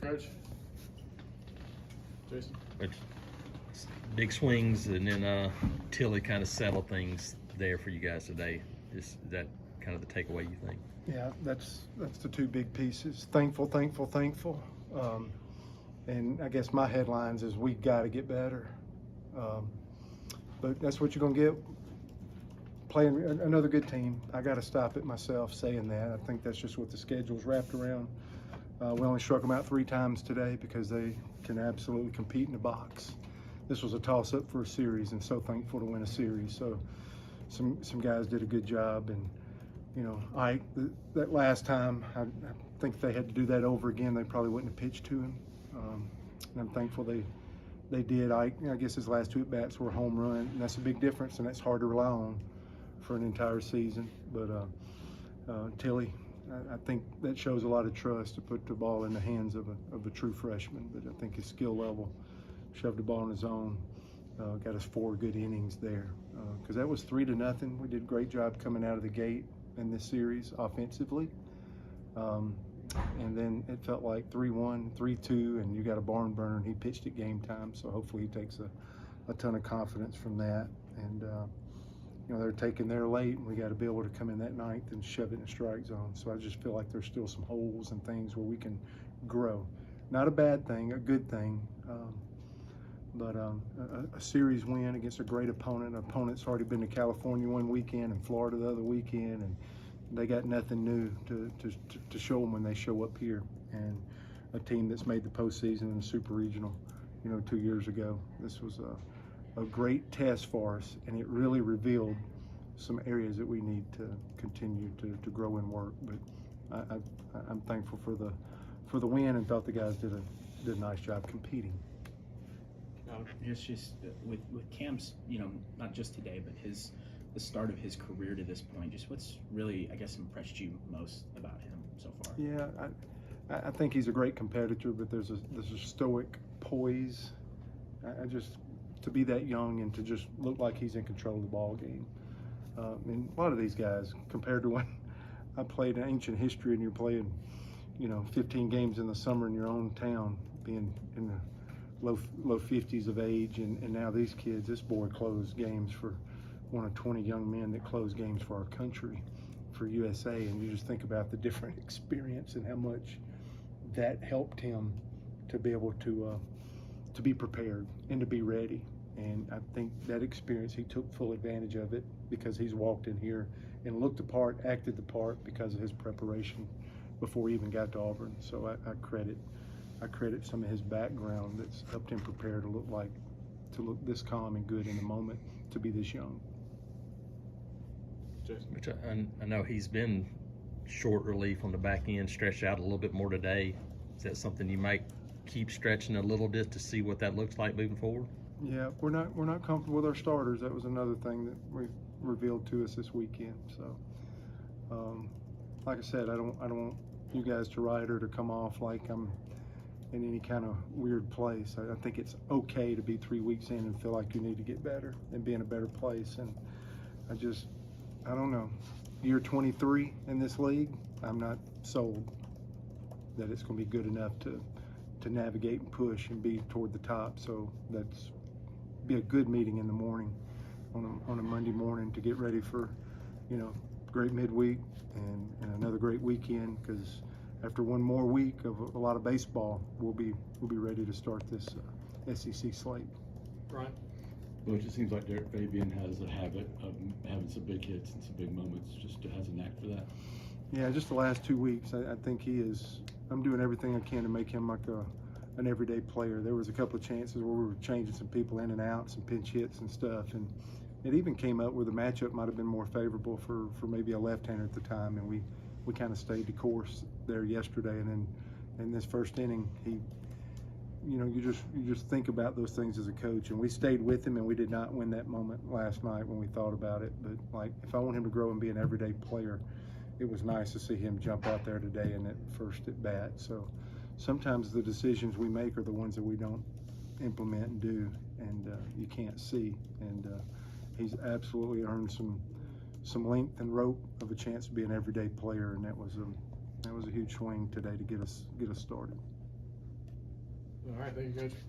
Coach. Jason. But big swings, and then Tilly kind of settled things there for you guys today. Is that kind of the takeaway, you think? Yeah, that's the two big pieces. Thankful. And I guess my headlines is we got to get better. But that's what you're going to get playing another good team. I got to stop it myself saying that. I think that's just what the schedule's wrapped around. We only struck them out 3 times today because they can absolutely compete in the box. This was a toss-up for a series, and so thankful to win a series. So some guys did a good job, and you know, that last time, I think if they had to do that over again, they probably wouldn't have pitched to him. And I'm thankful they did. I guess his last 2 at-bats were a home run, and that's a big difference, and that's hard to rely on for an entire season. But Tilly, I think that shows a lot of trust to put the ball in the hands of a true freshman. But I think his skill level, shoved the ball in his own, got us 4 good innings there. Because that was 3-0. We did a great job coming out of the gate in this series offensively. And then it felt like 3-1, 3-2, and you got a barn burner, and he pitched at game time. So hopefully he takes a ton of confidence from that. And you know, they're taking their late, and we got to be able to come in that 9th and shove it in the strike zone. So I just feel like there's still some holes and things where we can grow. Not a bad thing, a good thing. But a series win against a great opponent. An opponent's already been to California one weekend and Florida the other weekend, and they got nothing new to show them when they show up here. And a team that's made the postseason in the Super Regional, you know, 2 years ago. This was a great test for us, and it really revealed some areas that we need to continue to grow and work. But I'm thankful for the win, and thought the guys did a nice job competing. It's just with Cam's, you know, not just today, but the start of his career to this point. Just what's really, I guess, impressed you most about him so far? Yeah, I think he's a great competitor, but there's a stoic poise. I just, to be that young and to just look like he's in control of the ball game. And a lot of these guys, compared to when I played in ancient history, and you're playing, you know, 15 games in the summer in your own town, being in the low 50s of age, and now these kids, this boy closed games for one of 20 young men that closed games for our country, for USA, and you just think about the different experience and how much that helped him to be able to be prepared and to be ready. And I think that experience, he took full advantage of it, because he's walked in here and looked the part, acted the part because of his preparation before he even got to Auburn. So I credit some of his background that's helped him prepare to look this calm and good in the moment, to be this young. Jason. Which I know he's been short relief on the back end, stretched out a little bit more today. Is that something you might keep stretching a little bit to see what that looks like moving forward? Yeah, we're not comfortable with our starters. That was another thing that we revealed to us this weekend. So, like I said, I don't want you guys to ride or to come off like I'm in any kind of weird place. I think it's okay to be 3 weeks in and feel like you need to get better and be in a better place. And I don't know. Year 23 in this league, I'm not sold that it's going to be good enough to navigate and push and be toward the top. So that's be a good meeting in the morning on a Monday morning to get ready for, you know, great midweek and another great weekend, because after one more week of a lot of baseball, we'll be ready to start this SEC slate. Brian. Well, it just seems like Derek Fabian has a habit of having some big hits and some big moments. Just has a knack for that. Yeah, just the last 2 weeks, I think he is. I'm doing everything I can to make him like an everyday player. There was a couple of chances where we were changing some people in and out, some pinch hits and stuff, and it even came up where the matchup might have been more favorable for maybe a left-hander at the time, and we kind of stayed the course there yesterday. And then in this first inning, he, you know, you just think about those things as a coach, and we stayed with him, and we did not win that moment last night when we thought about it. But like, if I want him to grow and be an everyday player, it was nice to see him jump out there today in that first at bat. So sometimes the decisions we make are the ones that we don't implement and do, and you can't see. And he's absolutely earned some length and rope of a chance to be an everyday player, and that was a huge swing today to get us started. All right, thank you, Coach.